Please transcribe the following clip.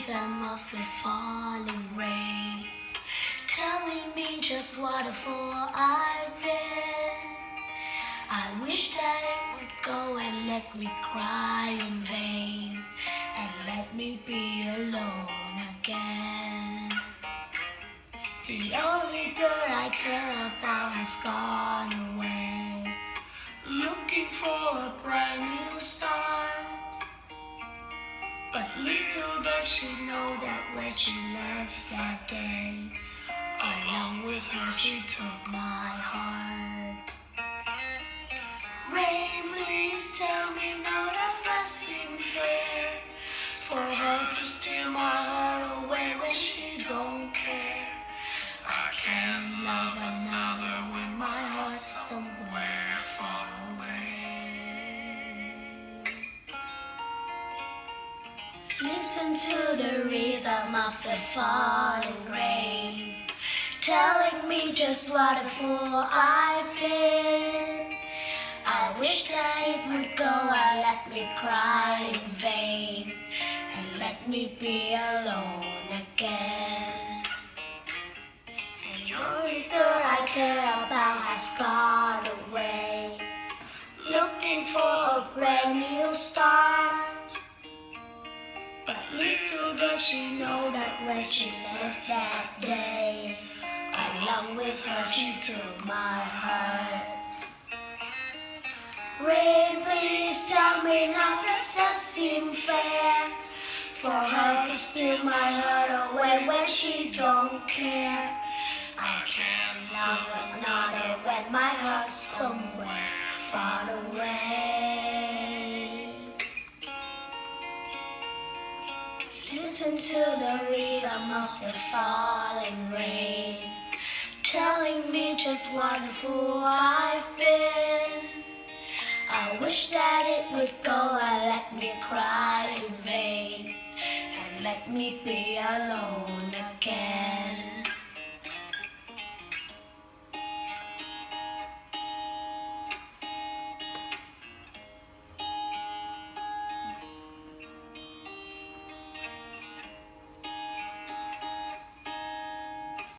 rhythm of the falling rain, telling me just what a fool I've been. I wish that it would go and let me cry in vain, and let me be alone again. The only girl I care about has gone away, looking for a brand new start. But little does she know that when she left that day, along with her she took my heart. Rain, please tell me now does that seem fair, for her to steal my heart away when she don't care. I can't love another when my heart's somewhere far away. Listen to the rhythm of the falling rain, telling me just what a fool I've been. I wish that it would go and let me cry in vain, and let me be alone again. And the only girl I care about has gone away, looking for a brand new start. But little does she know that when she left that day, along with her she took my heart. Rain, please tell me now does that seem fair, for her to steal my heart away when she don't care. I can't love another when my heart's somewhere far away. Listen to the rhythm of the falling rain, telling me just what a fool I've been. I wish that it would go and let me cry in vain, and let me be alone again.